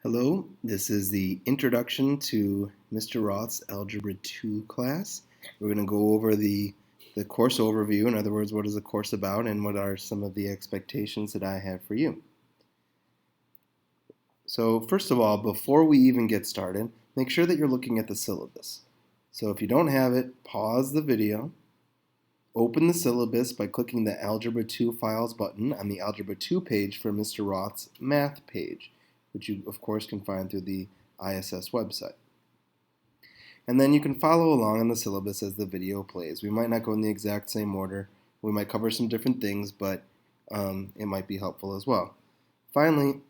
Hello, this is the introduction to Mr. Roth's Algebra 2 class. We're going to go over the course overview, in other words, what is the course about and what are some of the expectations that I have for you. So first of all, before we even get started, make sure that you're looking at the syllabus. So if you don't have it, pause the video, open the syllabus by clicking the Algebra 2 Files button on the Algebra 2 page for Mr. Roth's Math page, which you, of course, can find through the ISS website. And then you can follow along on the syllabus as the video plays. We might not go in the exact same order. We might cover some different things, but it might be helpful as well. Finally,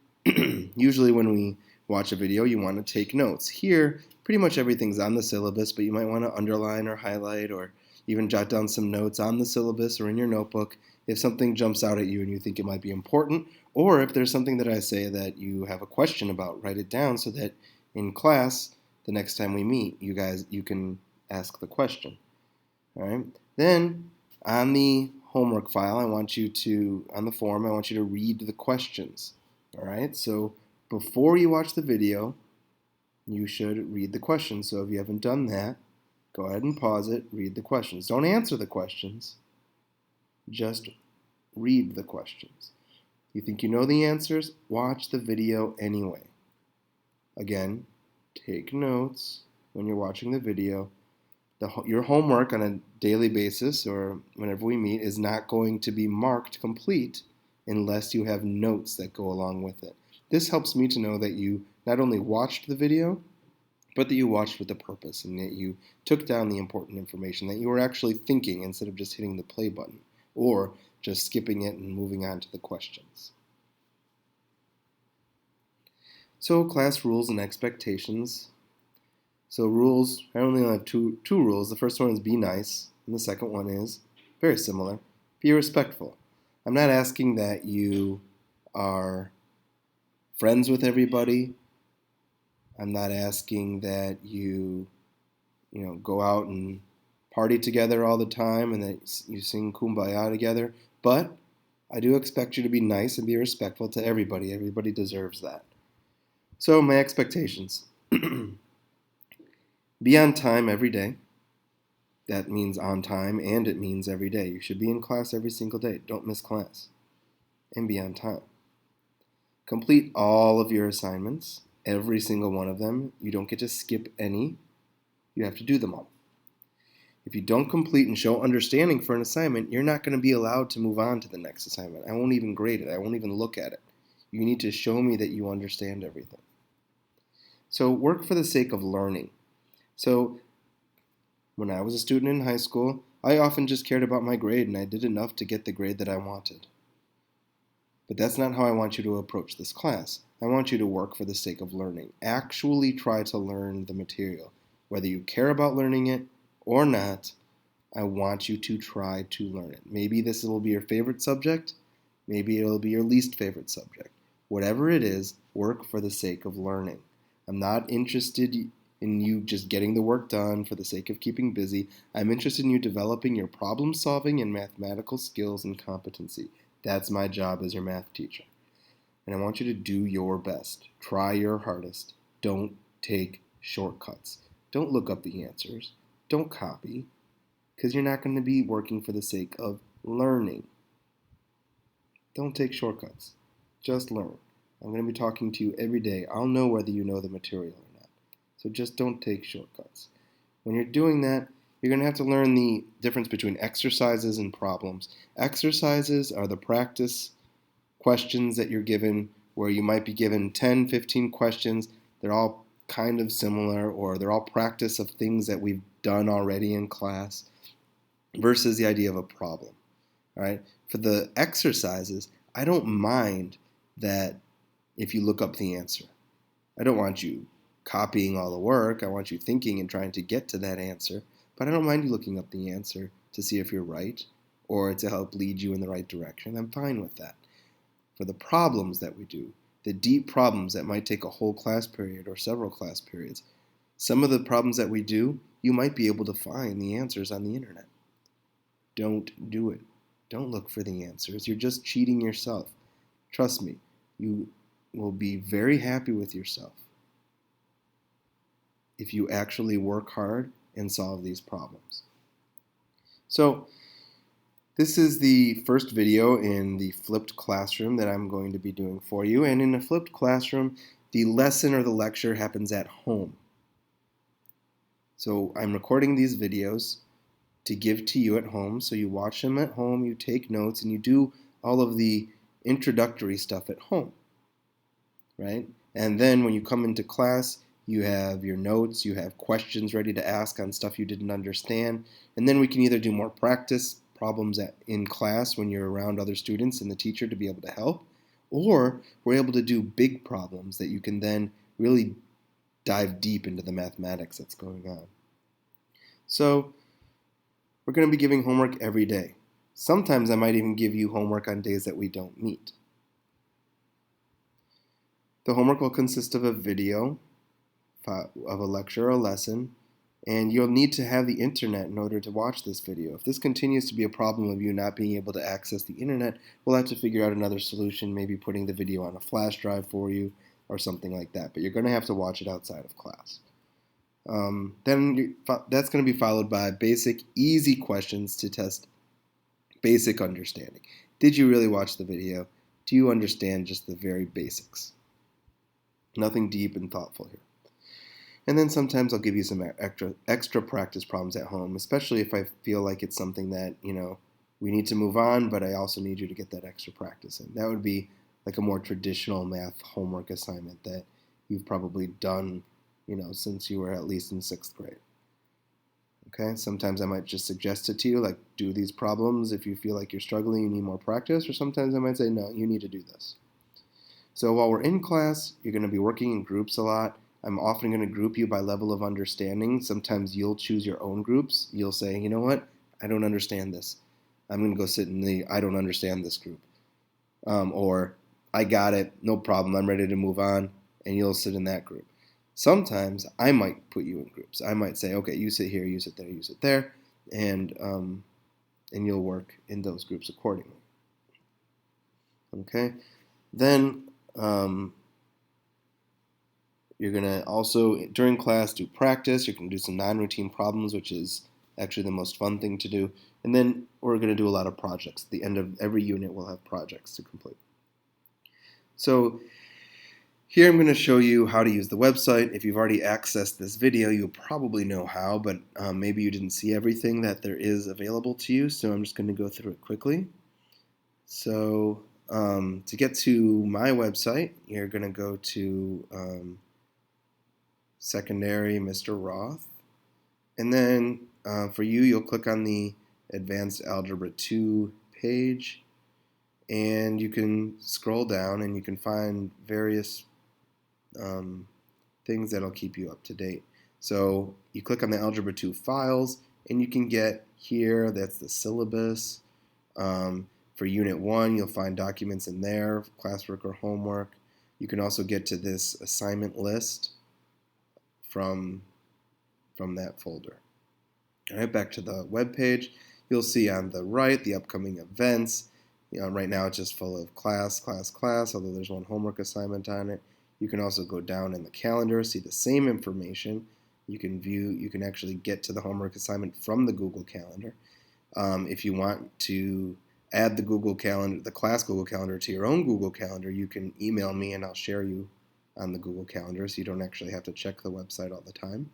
usually when we watch a video, you want to take notes. Here, pretty much everything's on the syllabus, but you might want to underline or highlight or even jot down some notes on the syllabus or in your notebook if something jumps out at you and you think it might be important, or if there's something that I say that you have a question about, write it down so that in class, the next time we meet, you can ask the question. All right. Then on the homework file, on the form, I want you to read the questions. All right. So before you watch the video, you should read the questions. So if you haven't done that, go ahead and pause it, read the questions. Don't answer the questions, just read the questions. You think you know the answers? Watch the video anyway. Again, take notes when you're watching the video. Your homework on a daily basis or whenever we meet is not going to be marked complete unless you have notes that go along with it. This helps me to know that you not only watched the video, but that you watched with a purpose and that you took down the important information, that you were actually thinking instead of just hitting the play button or just skipping it and moving on to the questions. So class rules and expectations. So rules, I only have two rules. The first one is be nice, and the second one is very similar, be respectful. I'm not asking that you are friends with everybody. I'm not asking that you go out and party together all the time and that you sing Kumbaya together. But I do expect you to be nice and be respectful to everybody. Everybody deserves that. So my expectations. Be on time every day. That means on time and it means every day. You should be in class every single day. Don't miss class. And be on time. Complete all of your assignments, every single one of them. You don't get to skip any. You have to do them all. If you don't complete and show understanding for an assignment, you're not going to be allowed to move on to the next assignment. I won't even grade it. I won't even look at it. You need to show me that you understand everything. So work for the sake of learning. So when I was a student in high school, I often just cared about my grade and I did enough to get the grade that I wanted. But that's not how I want you to approach this class. I want you to work for the sake of learning. Actually try to learn the material. Whether you care about learning it or not, I want you to try to learn it. Maybe this will be your favorite subject. Maybe it'll be your least favorite subject. Whatever it is, work for the sake of learning. I'm not interested in you just getting the work done for the sake of keeping busy. I'm interested in you developing your problem solving and mathematical skills and competency. That's my job as your math teacher. And I want you to do your best. Try your hardest. Don't take shortcuts. Don't look up the answers. Don't copy, because you're not going to be working for the sake of learning. Don't take shortcuts. Just learn. I'm going to be talking to you every day. I'll know whether you know the material or not. So just don't take shortcuts. When you're doing that, you're going to have to learn the difference between exercises and problems. Exercises are the practice questions that you're given, where you might be given 10, 15 questions. They're all kind of similar, or they're all practice of things that we've done already in class, versus the idea of a problem. All right? For the exercises, I don't mind that if you look up the answer. I don't want you copying all the work. I want you thinking and trying to get to that answer. But I don't mind you looking up the answer to see if you're right or to help lead you in the right direction. I'm fine with that. For the problems that we do, the deep problems that might take a whole class period or several class periods, some of the problems that we do, you might be able to find the answers on the internet. Don't do it. Don't look for the answers. You're just cheating yourself. Trust me, you will be very happy with yourself if you actually work hard and solve these problems. So this is the first video in the flipped classroom that I'm going to be doing for you. And in a flipped classroom, the lesson or the lecture happens at home. So I'm recording these videos to give to you at home. So you watch them at home, you take notes, and you do all of the introductory stuff at home, right? And then when you come into class, you have your notes, you have questions ready to ask on stuff you didn't understand, and then we can either do more practice problems in class when you're around other students and the teacher to be able to help, or we're able to do big problems that you can then really dive deep into the mathematics that's going on. So we're going to be giving homework every day. Sometimes I might even give you homework on days that we don't meet. The homework will consist of a video of a lecture or a lesson, and you'll need to have the internet in order to watch this video. If this continues to be a problem of you not being able to access the internet, we'll have to figure out another solution, maybe putting the video on a flash drive for you or something like that. But you're going to have to watch it outside of class. Then that's going to be followed by basic, easy questions to test basic understanding. Did you really watch the video? Do you understand just the very basics? Nothing deep and thoughtful here. And then sometimes I'll give you some extra practice problems at home, especially if I feel like it's something that, we need to move on, but I also need you to get that extra practice in. That would be like a more traditional math homework assignment that you've probably done, since you were at least in 6th grade. Okay, sometimes I might just suggest it to you, like do these problems if you feel like you're struggling, you need more practice, or sometimes I might say, no, you need to do this. So while we're in class, you're going to be working in groups a lot. I'm often going to group you by level of understanding. Sometimes you'll choose your own groups. You'll say, you know what, I don't understand this. I'm going to go sit in the I don't understand this group. Or I got it, no problem, I'm ready to move on, and you'll sit in that group. Sometimes I might put you in groups. I might say, okay, you sit here, you sit there, you sit there, and you'll work in those groups accordingly. Okay, then you're going to also, during class, do practice. You're going to do some non-routine problems, which is actually the most fun thing to do. And then we're going to do a lot of projects. At the end of every unit, we'll have projects to complete. So here I'm going to show you how to use the website. If you've already accessed this video, you'll probably know how, but maybe you didn't see everything that there is available to you, so I'm just going to go through it quickly. So to get to my website, you're going to go to Secondary Mr. Roth, and then for you, you'll click on the Advanced Algebra 2 page, and you can scroll down and you can find various things that'll keep you up to date. So you click on the Algebra 2 files, and you can get here, that's the syllabus. For Unit 1, you'll find documents in there, classwork or homework. You can also get to this assignment list from that folder. All right, back to the web page. You'll see on the right the upcoming events. Right now it's just full of class, although there's one homework assignment on it. You can also go down in the calendar, see the same information. You can actually get to the homework assignment from the Google Calendar. If you want to add the Google Calendar, the class Google Calendar to your own Google Calendar, you can email me and I'll share you on the Google Calendar, so you don't actually have to check the website all the time.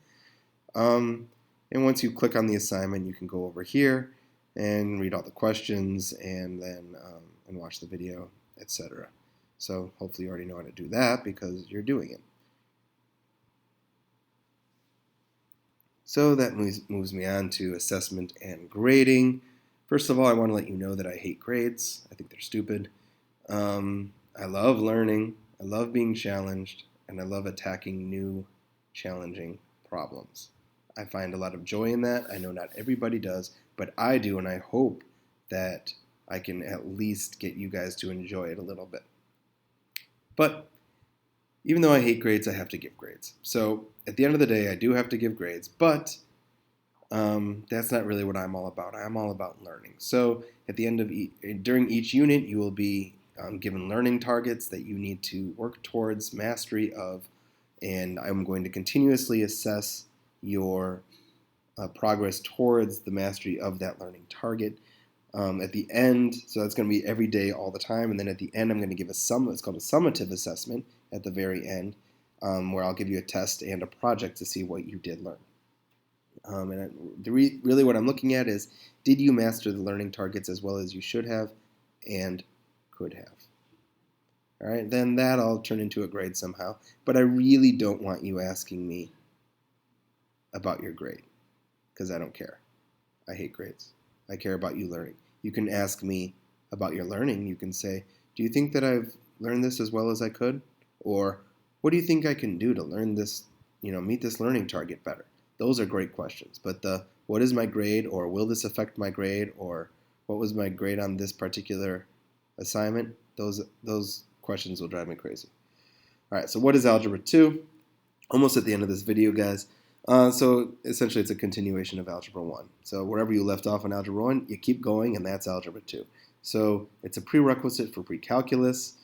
And once you click on the assignment, you can go over here and read all the questions and then and watch the video, etc. So hopefully you already know how to do that because you're doing it. So that moves me on to assessment and grading. First of all, I want to let you know that I hate grades. I think they're stupid. I love learning, I love being challenged, and I love attacking new, challenging problems. I find a lot of joy in that. I know not everybody does, but I do, and I hope that I can at least get you guys to enjoy it a little bit. But even though I hate grades, I have to give grades. So at the end of the day, I do have to give grades, but that's not really what I'm all about. I'm all about learning. So at the end of during each unit, you will be given learning targets that you need to work towards mastery of, and I'm going to continuously assess your progress towards the mastery of that learning target. At the end, so that's going to be every day, all the time, and then at the end, I'm going to give it's called a summative assessment at the very end, where I'll give you a test and a project to see what you did learn. Really what I'm looking at is, did you master the learning targets as well as you should have and could have? All right, then that'll turn into a grade somehow, but I really don't want you asking me about your grade, because I don't care. I hate grades. I care about you learning. You can ask me about your learning. You can say, do you think that I've learned this as well as I could? Or what do you think I can do to learn this, meet this learning target better? Those are great questions. But what is my grade, or will this affect my grade, or what was my grade on this particular assignment? Those questions will drive me crazy. All right, so what is Algebra 2? Almost at the end of this video, guys. So essentially it's a continuation of Algebra 1. So wherever you left off in Algebra 1, you keep going, and that's Algebra 2. So it's a prerequisite for pre-calculus,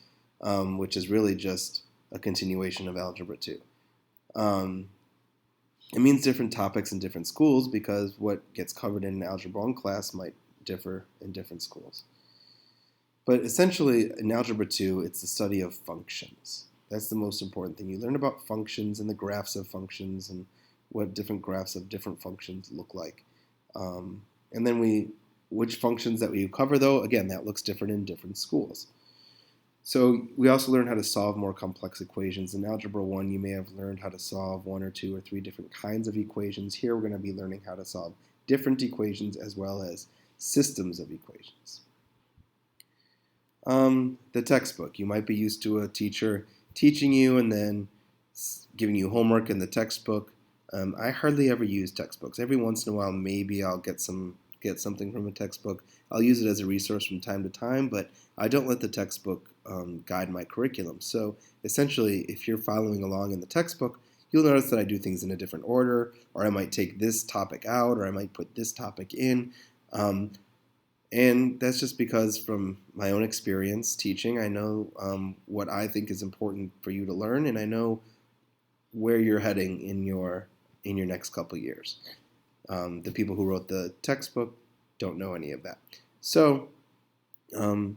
which is really just a continuation of Algebra 2. It means different topics in different schools because what gets covered in an Algebra 1 class might differ in different schools. But essentially, in Algebra 2, it's the study of functions. That's the most important thing. You learn about functions and the graphs of functions and what different graphs of different functions look like. And then which functions that we cover, though, again, that looks different in different schools. So we also learn how to solve more complex equations. In Algebra 1, you may have learned how to solve 1 or 2 or 3 different kinds of equations. Here, we're going to be learning how to solve different equations as well as systems of equations. The textbook. You might be used to a teacher teaching you and then giving you homework in the textbook. I hardly ever use textbooks. Every once in a while, maybe I'll get something from a textbook. I'll use it as a resource from time to time, but I don't let the textbook guide my curriculum. So essentially, if you're following along in the textbook, you'll notice that I do things in a different order, or I might take this topic out, or I might put this topic in. And that's just because from my own experience teaching, I know what I think is important for you to learn, and I know where you're heading in your next couple years. The people who wrote the textbook don't know any of that. So, you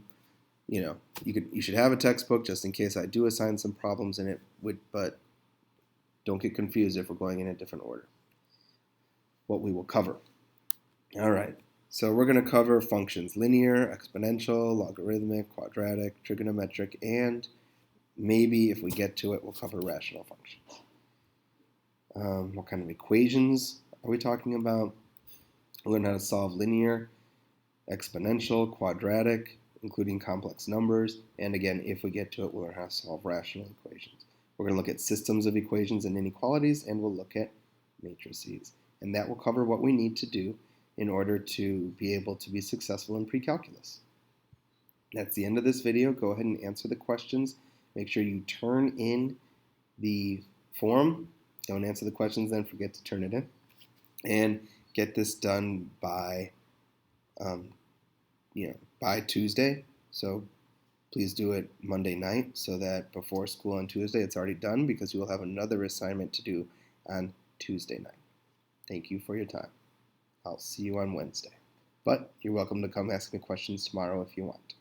should have a textbook just in case I do assign some problems in it, but don't get confused if we're going in a different order. What we will cover. All right. So we're going to cover functions: linear, exponential, logarithmic, quadratic, trigonometric, and maybe if we get to it, we'll cover rational functions. What kind of equations are we talking about? We'll learn how to solve linear, exponential, quadratic, including complex numbers, and again, if we get to it, we'll learn how to solve rational equations. We're going to look at systems of equations and inequalities, and we'll look at matrices. And that will cover what we need to do in order to be able to be successful in pre-calculus. That's the end of this video. Go ahead and answer the questions. Make sure you turn in the form. Don't answer the questions then, forget to turn it in. And get this done by Tuesday. So please do it Monday night so that before school on Tuesday it's already done, because you will have another assignment to do on Tuesday night. Thank you for your time. I'll see you on Wednesday. But you're welcome to come ask me questions tomorrow if you want.